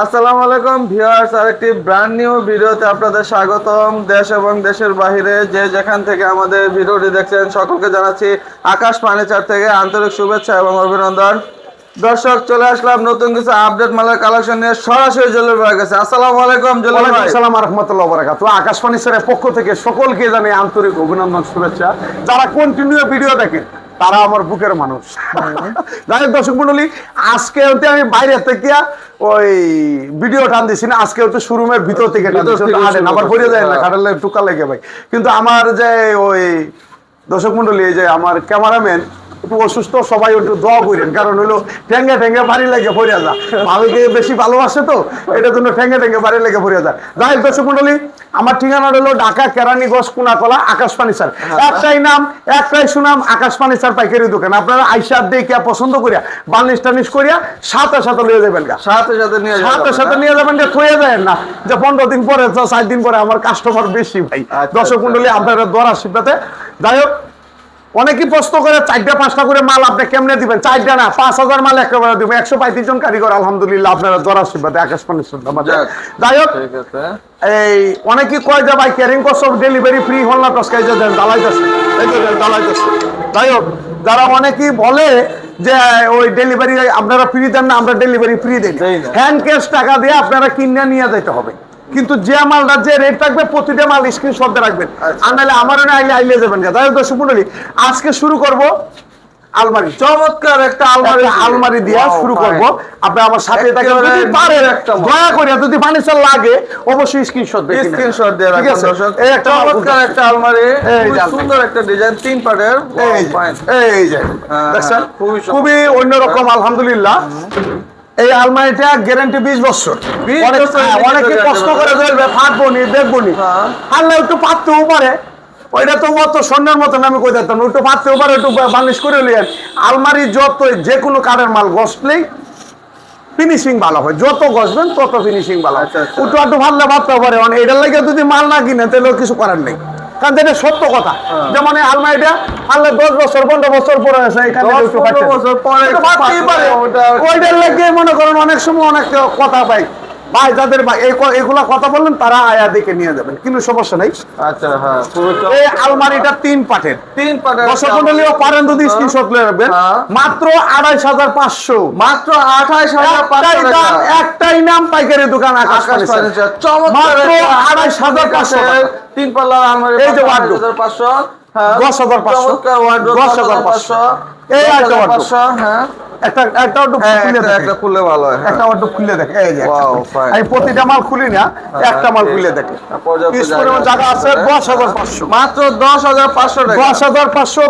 আসসালামু আলাইকুম ভিউয়ার্স, আরেকটি ব্র্যান্ড নিউ ভিডিওতে আপনাদের স্বাগতম। দেশ এবং দেশের বাইরে যে যেখান থেকে আমাদের ভিডিওটি দেখছেন সকলকে জানাচ্ছি আকাশ ফার্নিচার থেকে আন্তরিক শুভেচ্ছা এবং অভিনন্দন। দর্শক, চলে আসলাম নতুন কিছু আপডেট মালের কালেকশন নিয়ে সরাসরি জলিল ভাইয়ের কাছে। আসসালামু আলাইকুম জলিল ভাই। আসসালামু আলাইকুম রাহমাতুল্লাহি ওয়া বারাকাতুহু। আকাশ ফার্নিচারের পক্ষ থেকে সকলকে জানাই আন্তরিক অভিনন্দন, শুভেচ্ছা। যারা কন্টিনিউ ভিডিও দেখেন তারা আমার বুকের মানুষ। যাই হোক দর্শক মন্ডলী, আজকে হতে আমি বাইরে থেকে ওই ভিডিও টান দিছি না, আজকে হচ্ছে শোরুমের ভিতর থেকে আবার পড়ে যায় না, কাটালে টুকা লেগে ভাই। কিন্তু আমার যে ওই দর্শক মন্ডলী, যে আমার ক্যামেরাম্যান একটু অসুস্থ, সবাই একটু দোয়া করেন, কারণ হলো ঠেঙ্গে ঠেঙ্গে বাড়ি লেগে পড়ে যা, ভাবিকে বেশি ভালোবাসে তো এটার জন্য ঠেঙ্গে ঠেঙ্গে বাড়ি লেগে পড়ে যায়। যাই হোক দর্শক মন্ডলী, আমার ঠিকানা হলো ঢাকা কেরানীগঞ্জ কোনাকলা আকাশ ফার্নিচার। একটাই নাম, একটাই সুনাম, আকাশ ফার্নিচার পাইকারি দোকান। আপনারা আইসা দেখে পছন্দ করিয়া বার্নিশ টার্নিশ করিয়া সাথে সাথে নিয়ে যাবেন, সাথে সাথে নিয়ে যাবেন, থয়ে যায় না যে 15 দিন পরে 4 দিন পরে আমার কাস্টমার বেশি ভাই। দর্শক মন্ডলী, আপনারা দোয়ার আশীর্বাদে। যাই হোক, অনেকেই প্রশ্ন করে 4টা-5টা করে মাল আপনি কেমনে দিবেন? 4টা না, 5000 মাল একেবারে দিবেন। 135 জন কারিগর আলহামদুলিল্লাহ আপনারা দোয়ার আশীর্বাদে আকাশ ফার্নিচার। যাই হোক, এই অনেকেই কয় যে ভাই carrying cost of delivery free হল না, টসকাই যে দেন দালাইতেছে, এই যে দেন দালাইতেছে। যাই হোক, যারা অনেকেই বলে যে ওই ডেলিভারি আপনারা ফ্রি দেন না, আমরা ডেলিভারি ফ্রি দেই, হ্যান্ড ক্যাশ টাকা দিয়ে আপনারা কিনে নিয়ে যেতে হবে। কিন্তু যে মালটা যে রেট থাকবে প্রতিটা মাল স্ক্রিনশট দিয়ে রাখবেন, আর নাহলে আমারও না আইলে যাবেন। যাই হোক দর্শক মন্ডলী, আজকে শুরু করব আলমারি, চমৎকার একটা আলমারি দিয়ে শুরু করব। আপনি আমার সাথে থাকেন, যদি পারেন দয়া করে, যদি ফার্নিচার লাগে অবশ্যই স্ক্রিনশট দিয়ে রাখবেন। দর্শক, এই একটা চমৎকার একটা আলমারি, সুন্দর একটা ডিজাইন, 3 পার্টের। এই যে দেখছেন, খুবই অন্যরকম আলহামদুলিল্লাহ। এই আলমারিটা গ্যারান্টি 20 বছর। অনেকে কষ্ট করে ধরবে, ফাটবো নি, দেখবো নি, আল্লাহ একটু পাততেও পারে, ওইটা তো মতো স্বর্ণের মতন আমি কই দিতাম, একটু পাততেও পারে, একটু বার্নিশ করে নিলেন। আলমারি যত যে কোনো কাঠের মাল ঘষলেই ফিনিশিং ভালো হয়, যত ঘষবেন তত ফিনিশিং ভালো হয়। একটু একটু ভাবলে ভাবতে পারে, মানে এটার লাগে যদি মাল না কিনে তাহলে কিছু করার নেই, কারণ এটা সত্য কথা। যেমন এই আলমারিটা আল্লাহ 10 বছর 15 বছর পরে আছে, এখানে ওইটার লাগে মনে করেন অনেক সময় অনেক কথা পাই ভাই, যাদের এগুলা কথা বললেন তারা আয়া দেখে নিয়ে যাবেন, কিন্তু সমস্যা নাই। আচ্ছা, হ্যাঁ, এই আলমারিটা 3 পাটের, দর্শক মন্ডলীও পারেন যদি স্ক্রিনশট নিয়ে রাখবেন। মাত্র 28500, মাত্র 28500। একটাই নাম, পাইকারি দোকান আকাশ ফার্নিচার। চমৎকার 28500 3 পাল্লার আলমারি। এই যে ওয়ার্ডরোব 500, 10500, চমৎকার ওয়ার্ডরোব 10500। এই একটা ওয়ার্ডরোব, 500, হ্যাঁ, একটা খুলে ভালো হয়, একটা ওয়ার্ডরোব খুলে দেখে। এই যে আমি প্রতিটা মাল খুলি না, একটা মাল খুলে দেখে। জায়গা আছে 10500, মাত্র 10500 টাকা। 10500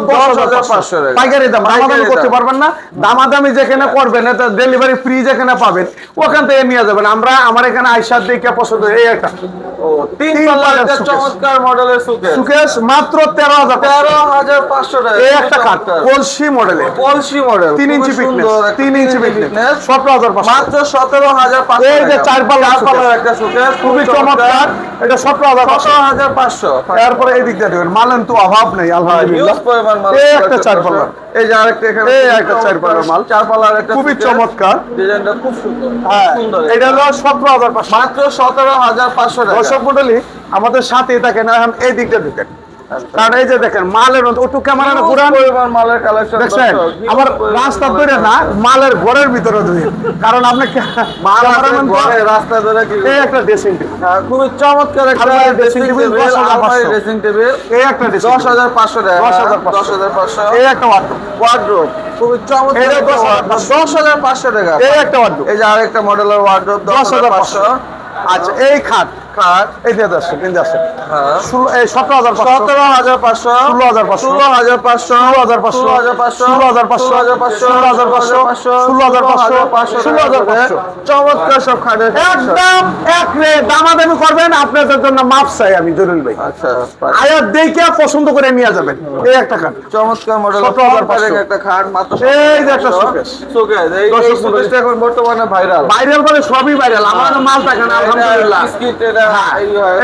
পাইকারি দাম, দামাদামি করতে পারবেন না। দামাদামি যেখানে করবেন, এটা ডেলিভারি ফ্রি যেখানে পাবেন ওখান থেকে নিয়ে যাবেন। আমার এখানে আইসার দেখে পছন্দ। এই একটা 3 পাল্লার একটা চমৎকার মডেলের সুকেস, মাত্র 13500 টাকা। এই একটা কাঠ কলসি মডেলের, 3 ইঞ্চি ফিটনেস, 3 ইঞ্চি ফিটনেস, 17500, মাত্র 17500। এই যে 4 পাল্লার একটা সুকেস, খুবই চমৎকার, এটা 17500। তারপরে এই দিকটা দেখবেন, মালেন তো অভাব নেই আলহামদুলিল্লাহ। এই একটা 4 পাল্লার, এই যে আরেকটা এখানে, এই একটা 4 পাল্লার মাল, 4 পাল্লার একটা খুবই চমৎকার, ডিজাইনটা খুব সুন্দর। হ্যাঁ, সুন্দর। এটা হলো 17500, মাত্র 17500 টাকা। দর্শক মণ্ডলী আমাদের সাথে থাকেন, এখন এই দিকটা ঢুকেন, কারণ এই যে দেখেন মালের একটু ক্যামেরা না ঘুরান, মালের কালেকশন দেখছেন আমার রাস্তা ধরে না, মালের ঘরের ভিতরে ধরে, কারণ আপনি রাস্তা ধরে এই একটা ড্রেসিং টেবিল, খুবই চমৎকার একটা ড্রেসিং টেবিল, ড্রেসিং টেবিল, এই একটা 10500 টাকা, 10500। এই একটা ওয়ার্ডরোব খুবই চমৎকার, 10500 টাকা। এই একটা ওয়ার্ডরোব, এই যে আরেকটা মডেলের ওয়ার্ডরোব 10500। আচ্ছা, এই খাট এই দিয়ে দর্শক এই আছে, হ্যাঁ, 17500, 17500, 16500, 16500, 16500, 16500, চমৎকার সব খাটের একদম এক রে। দামাদামি করবেন, আপনাদের জন্য মাপ চাই আমি জরুল ভাই। আচ্ছা, আয়াত দেখে পছন্দ করে নিয়ে যাবেন। এই একটা খাট চমৎকার মডেল, 17500 একটা খাট মাত্র। এই যে একটা শোকেস, এই শোকেসটা এখন বর্তমানে ভাইরাল মানে সবই ভাইরাল। আমার মাল থাকে না আলহামদুলিল্লাহ। বিস্কিট এটা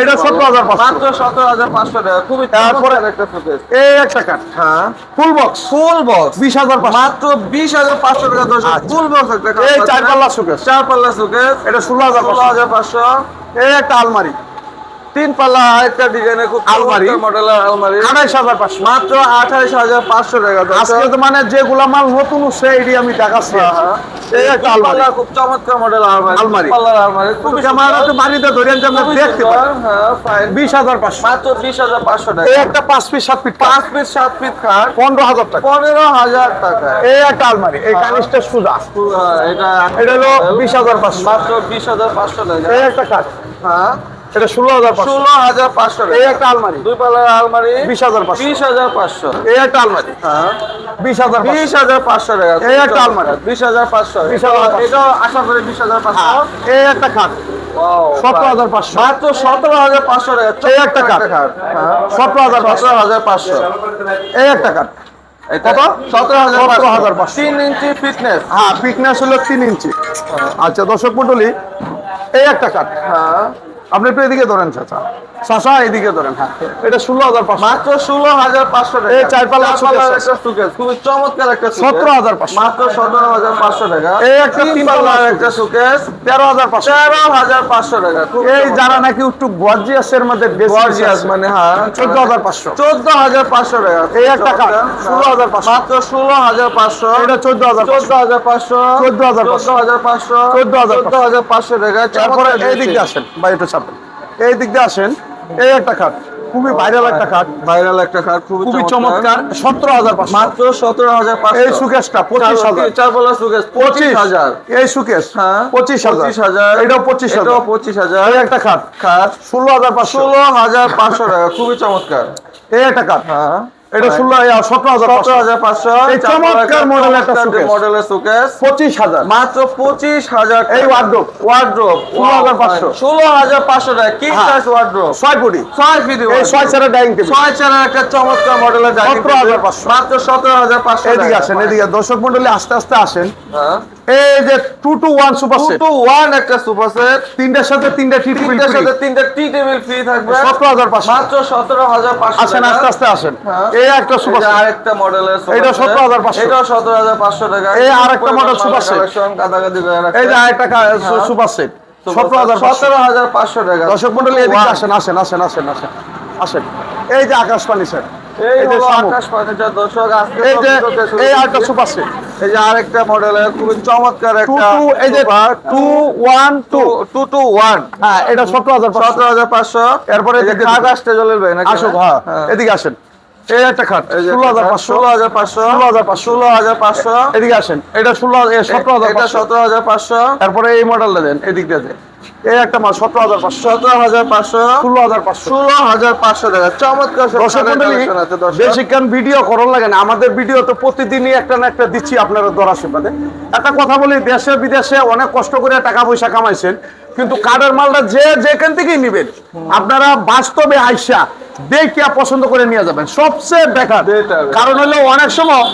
এটা 17,500 মাত্র 17,500 টাকা। খুবই তারপরে চমৎকার একটা শোকেস। এই একটা কাঠ, হ্যাঁ, ফুল বক্স, ফুল বক্স 20,500 মাত্র 20,500 টাকা দর্শক। আচ্ছা। ফুল বক্স একটা এই 4 পাল্লা শোকেস, 4 পাল্লা শোকেস, এটা 16,500 16,500। এই একটা আলমারি, 3 পাল্লা আরেকটা ডিজাইনের খুব আলমারি। চমৎকার মডেলের আলমারি 28,500 মাত্র 28,500 টাকা দর্শক। আজকে তো মানে যেগুলা মাল নতুন উঠছে এটি আমি দেখাচ্ছি। এই একটা তিন আলমারি, পাল্লা খুব চমৎকার মডেল আলমারি। আলমারি। তিন পাল্লার আলমারি খুবই আমার একটু বাড়িতে ধরে যে আমরা খুবই দেখতে সুন্দর, পাই। হ্যাঁ, fine। 20,500 মাত্র 20,500 টাকা। এই একটা 5 পিস 7 পিস 5 পিস 7 পিস খাট 15,000 টাকা। 15,000 টাকা। এই একটা আলমারি, এই কানিস্টের সুজা, এটা এটা হলো 20,500 মাত্র 20,500 টাকা। এই একটা কাঠ, হ্যাঁ, এটা 16,500 16,500 এই টাকা। একটা আলমারি, দুই পাল্লার আলমারি 20,500 20,500। এই একটা আলমারি, হ্যাঁ, 20,500 20,500 টাকা। এই একটা আলমারি। 20,500। 20,500 এটা আশা করি 20,500। এই একটা খাট Wow, 17,500 মাত্র 17,500 টাকা। এই একটা কাঠ, হ্যাঁ, 17,500 17,500। এই একটা কাঠ, কত? 17,500। 17,500 3 ইঞ্চি ফিটনেস। হ্যাঁ ফিটনেস হলো 3 ইঞ্চি। আচ্ছা দর্শক মন্ডলী, এই একটা কাঠ, হ্যাঁ, আপনি একটু এদিকে ধরেন চাচা, চাচা এদিকে ধরেন, হ্যাঁ এটা 16,500 মাত্র 16,500 টাকা। এই চার পাল্লা একটা সুকেস, খুবই চমৎকার একটা সুকেস। 17,500 মাত্র 17,500 টাকা। এই একটা তিন তিন পাল্লার পাল্লার একটা সুকেস 13,500 13,500 টাকা। খুব এই চমৎকার। যারা নাকি একটু গর্জিয়াসের মধ্যে বেশি গর্জিয়াস মানে হ্যাঁ 14,500 14,500 টাকা। এই একটা কাঠ 16,500 মাত্র 16,500। এটা 14,500 14,500 14,500 14,500 টাকা। তারপরে চমৎকার এই দিক দিয়ে আসেন, বা একটু চাপেন, এই দিক দিয়ে আসেন, এই একটা খাট, খুবই ভাইরাল একটা খাট, ভাইরাল একটা খাট, খুবই চমৎকার, 17,500 মাত্র 17,500। এই সুকেশটা 25,000 চার পাল্লা সুকেস 25,000। এই সুকেশ হ্যাঁ 25,000 এটাও 25,000 এটাও 25,000। এই একটা খাট খাট 16,500 16,500 টাকা। খুবই চমৎকার। এই একটা খাট, হ্যাঁ, এটা 17,500 17,500। এই চমৎকার মডেল একটা সুকেস। মডেলের সুকেস 25,000 মাত্র 25,000। এই ওয়ার্ডরোব ওয়ার্ড্রোব 16,500 16,500 টাকা। কিং হ্যাঁ। সাইজ ওয়ার্ড্রোব 6 ফুটি 6 ফিট। এই 6 চেয়ারের ডাইনিং টেবিল 6 চেয়ারের একটা চমৎকার মডেলের ডাইনিং টেবিল 17,500 মাত্র 17,500 এদিকে টাকা। আসেন, এদিকে দর্শক মন্ডলী আস্তে আস্তে আসেন। হ্যাঁ, এই যে 2 to 1 সুপার সেট, 2-to-1 একটা সুপার সেট। তিনটার সাথে তিনটা টি টেবিল তিনটার সাথে তিনটা টি টেবিল ফ্রি থাকবে 17,500 মাত্র 17,500 আসেন, আস্তে আস্তে আসেন। হ্যাঁ। এই একটা সুপার সেট, আরেকটা মডেলের এটা 17,500 এটাও 17,500 টাকা। এই আরেকটা মডেল সুপার সেট। কালেকশন কাদাকাদি করে রাখছে। এই যে আরেকটা সুপার সেট 17,500 17,500 টাকা। দর্শক মন্ডলী এদিকে আসেন, আসেন আসেন আসেন আসেন আসেন। এই যে আকাশ পানি সেট, এই এই যে হলো শামুক। আকাশ ফার্নিচার দর্শক। আজকে এই যে সবথেকে শুরু এই করছি। আরেকটা সুপার সেট এই যে আরেকটা মডেলের খুবই চমৎকার 2 একটা to এই যে সুপার 212 2-to-1 হ্যাঁ এটা 17,500 17,500। এরপরে এই যে এদিকে খাট আসতে চলে ভাই নাকি? আসুক, হ্যাঁ এদিকে আসেন। এই একটা খাট এই যে 16,500 16,500 16,500। এদিকে আসেন, এটা 17,000 এটা 17,500 17,500। তারপরে এই মডেলটা দেন, এদিক দিয়ে দেন। এই একটা মাল 17,500 17,500 16,500 16,500 টাকা। চমৎকার সব দর্শক মন্ডলী, কালেকশন আছে দর্শক। বেশিক্ষণ ভিডিও করার লাগে না, আমাদের ভিডিও তো প্রতিদিনই একটা না একটা দিচ্ছি আপনারা দরার সুবাদে। একটা কথা বলি, দেশে বিদেশে অনেক কষ্ট করে টাকা পয়সা কামাইছেন, কিন্তু কাঠের মালটা যে যেখান থেকেই নিবেন আপনারা বাস্তবে আইসা দেখিয়া পছন্দ করে নিয়ে যাবেন, সবচেয়ে বেটার। Better। কারণ হলো অনেক সময়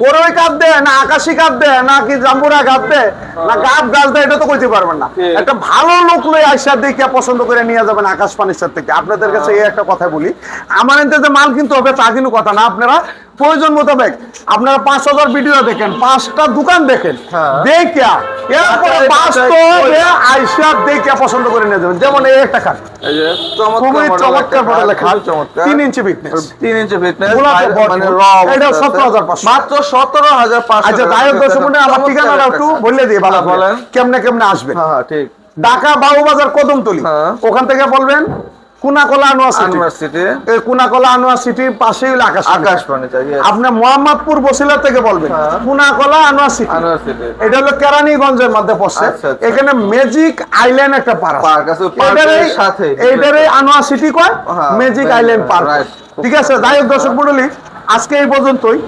কোরই কাঠ দেয় না, আকাশি কাঠ দেয় না, কি জাম্বুরা কাঠ দেয় না, গাছ গাছ দেয়, এটা তো কইতে পারবেন না। ঠিক। একটা ভালো লোক লয়ে আইসা দেখিয়া পছন্দ করে নিয়ে যাবেন আকাশ ফার্নিচার থেকে। আপনাদের কাছে এই একটা কথা বলি, আমার এতে যে মাল কিনতে হবে তা কিন্তু কথা না, আপনারা প্রয়োজন মোতাবেক আপনারা 5,000 ভিডিও দেখেন, 5টা দোকান দেখেন, হ্যাঁ। দেখিয়া এরপরে বাছাই বাস্তবে আইসা দেখিয়া পছন্দ করে নিয়ে যাবেন। যেমন এই একটা খাট, এই যে খুবই চমৎকার মডেলের খাট, চমৎকার 3 ইঞ্চি ফিটনেস, 3 ইঞ্চি ফিটনেস গোলাপে ভরপুর। মানে এটা 17,500 মাত্র 17,500। আচ্ছা যাই হোক দর্শক মন্ডলী, আমার ঠিকানাটা একটু বলে দিয়ে ভালো হ্যাঁ, বলেন। কেমনে কেমনে আসবেন। হ্যাঁ ঠিক। ঢাকা বাবুবাজার কদমতলি, হ্যাঁ। ওখান থেকে বলবেন কুনাকলা আনোয়ার সিটি, ইউনিভার্সিটি এই কুনাকলা আনোয়ার সিটির পাশেই হলো আকাশ আকাশ ফার্নিচার। আপনি মোহাম্মদপুর বসিলা থেকে বলবেন হ্যাঁ। কুনাকলা আনোয়ার সিটি, ইউনিভার্সিটি এটা হলো কেরানীগঞ্জের মধ্যে পড়ছে। আচ্ছা, আচ্ছা। এখানে ম্যাজিক আইল্যান্ড একটা পার্ক পার্ক আছে, পার্কের সাথে এইটারই আনোয়ার সিটি কয়, হ্যাঁ, ম্যাজিক আইল্যান্ড পার্ক। right. ঠিক আছে, যাই হোক দর্শক মন্ডলী, আজকে এই পর্যন্তই।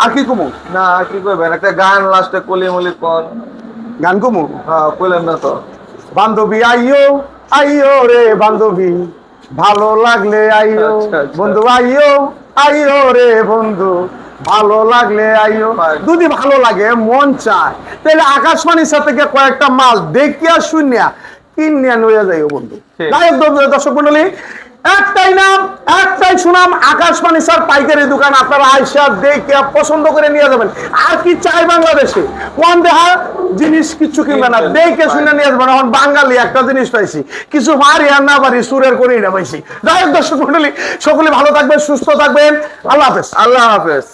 আর কি কমু না কি করবেন, একটা গান লাস্টে কলিমলি কোন গান কমু, হ্যাঁ কইলেন না তো। বান্ধবী আইও আইও রে বান্ধবী, ভালো লাগলে আইও আচ্ছা, আচ্ছা। বন্ধু আইও আইও রে বন্ধু, ভালো লাগলে আইও। Fine. যদি ভালো লাগে মন চায় তাহলে আকাশবাণীর সাথে থেকে কয়েকটা মাল দেখিয়া শুনিয়া কিনে নিয়ে যাইও বন্ধু। ঠিক। যাই হোক দর্শক মন্ডলী, একটাই নাম একটাই সুনাম, আকাশ ফার্নিচার পাইকারি দোকান। আপনারা আইসা দেখে পছন্দ করে নিয়ে যাবেন। আর কি চাই বাংলাদেশে, কোন দেহা জিনিস কিছু কিনবে না, দেখে শুনে নিয়ে যাবেন। এখন বাঙালি একটা জিনিস পাইছি, কিছু পারি আর না পারি সুরের করে এটা পাইছি। যাই হোক দর্শক মন্ডলী, সকলে ভালো থাকবেন, সুস্থ থাকবেন, আল্লাহ হাফেজ। আল্লাহ হাফেজ।